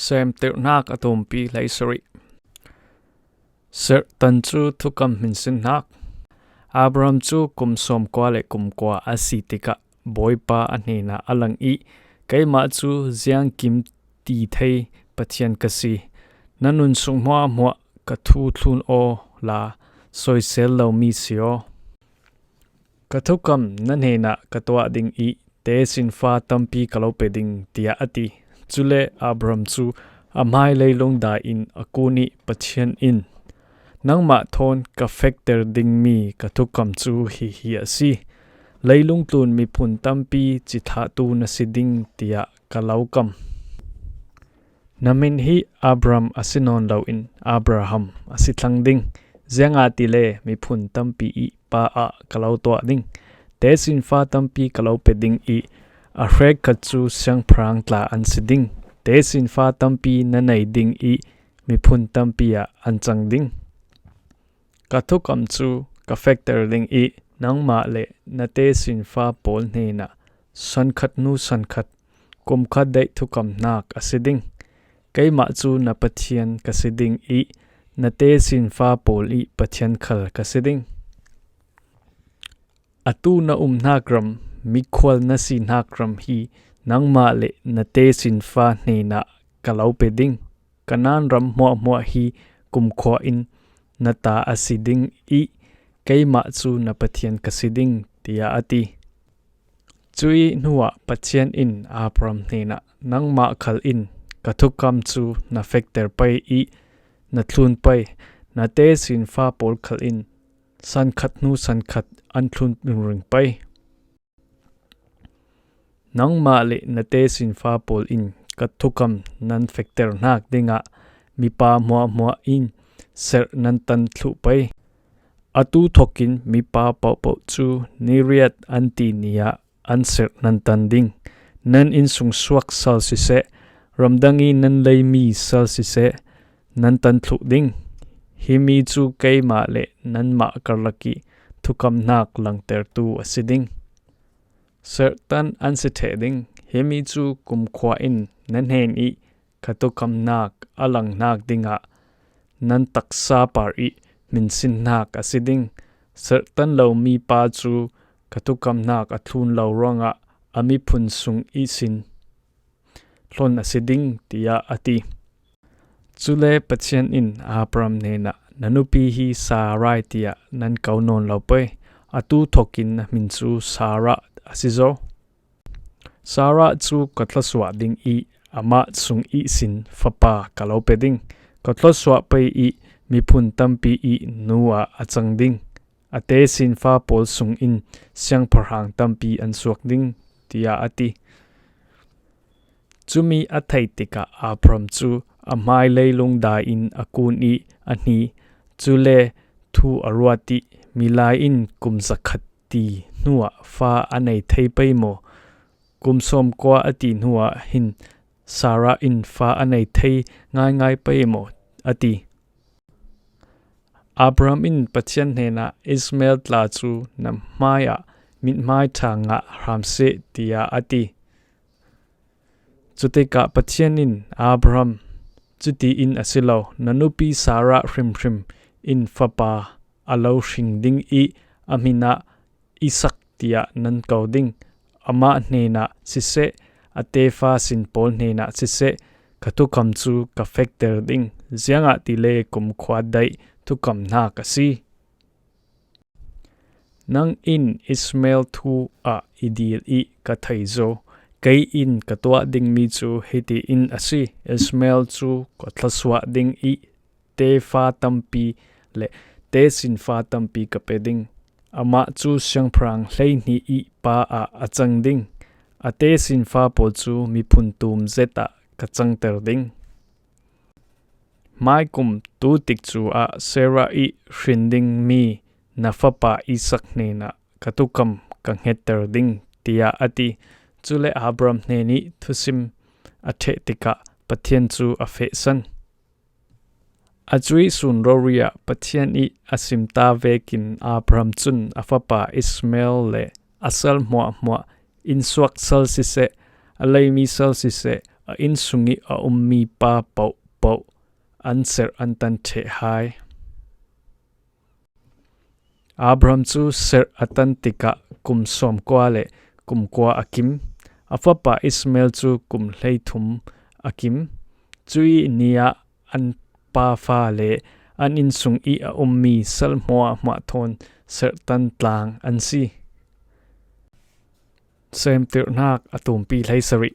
Seemtirnak atumpi laisari. Ser tan chu thukam minsinnak. Abraham chu kumsom kwa le kumkwa asitika boipa anena alang I kaima chu ziang kim ti thei pathian kasi nanun sungmwa mwa kathu thlun o la soisel lo mi sio kathukam nanena katwa ding I te sinfa tampi kalope ding tia ati chule Abraham chu amai leilong da in akuni pathian in nangma thon ka factor ding mi kathukam chu hi asi leilung tlun mi phun tampi chitha tu na siding tia kalaukam namin hi Abraham asinon lo in Abraham asithlang ding zenga tile mi phun tampi I pa a kalau to ding te sin fa tampi kalau pe ding I a hrek khachu sang phrang tla an siding te sin fa tampi na nei ding I mi phun tampi a an chang ding kathukam chu ka factor ding I nangma le na te sin fa pol ne na sankhat nu sankhat kum khat dai thukam nak asiding kaima chu na pathian kasiding I na te sin fa pol I pathian khal kasiding atu na nakram mikhwal na si nakram hi nangma le na te sin fa ne na kalau pe ding kanan ram mo hi kumkhwa in nata asiding I kaima chu na pathian kasiding tia ati chui nuwa pathian in Abraham ne na nangma khal in kathukam chu na factor pai I na thlun pai na te sin fa pol khal in sankhat nu sankhat an thlun ring pai nangma le na te sin fa pol in kathukam nan factor nak dinga mi pa mo in ser nan tan thlu pai atu thokin mi pa po chu niriat anti nia an ser nan tan ding nan in sung suak sal si se ramdangi nan lei mi sal si se nan tan thlu ding himi chu keima le nan ma karlaki thukam nak lang ter tu asiding ser tan an se the ding himi chu kumkhwa in nan hen I kathukam nak alang nak dinga nan taksa par I min sin nak asiding ser tan lo mi pa chu kathukam nak athun lo ronga ami phun sung I sin hlon asiding tia ati chule pathian in Abraham ne na nanupi hi Sarai tia nan kaunon lo pe atu thokin min chu Sara asizo Sara chu katlaswa ding I ama sung I sin fapa kalope ding katlaswa pe I mi phun tampi I nuwa achang ding ate sin fa pol sung in siang pharhang tampi an suak ding tia ati chumi athai tika Abraham chu amai leilung da in akun I ani chule thu arwati milai in kumzakhati nuwa fa anei thei peimo kumsom kwa ati nuwa hin Sara in fa anei thei ngai peimo ati Abraham in pathian hena Ismail tla chu na maya mit mai thanga ramse tia ati chuteka pathian in Abraham chuti in asilo nanupi Sara hrim in fapa alo ding I amina Isak tia nan kauding ama nena sise atefa sin pol nena sise kathukam chu ka factor ding zianga tile kum khwadai thukam na kasi nang in Ismail thu a idil I ka thaizo kai in katwa ding mi chu heti in asi Ismail chu kotlaswa ding I te fa tampi le te sin fa tampi ka peding ama chu siang phrang hlei ni I pa a achang ding ate sin fa po chu mi phun tum zeta ka chang ter ding mai kum tu tik chu a Sarah I hrinding mi na fapa Isak ne na katukam ka heter ding tia ati chule Abraham ne ni thusim athe tika pathian chu a fe san Ajui sun roria pathian I asimta vekin Abraham chun afapa Ismail le asal mo in suak sal sise alai mi sal sise a in sungi a mi pa pau an ser an tan the hai Abraham chu ser atan tika kum som kwa le kum kwa akim afapa Ismail chu kum hleithum akim chui nia an pa fa le an in sung I a mi sal hma thon ser tan tlang an si Seemtirnak atum pi hlei sari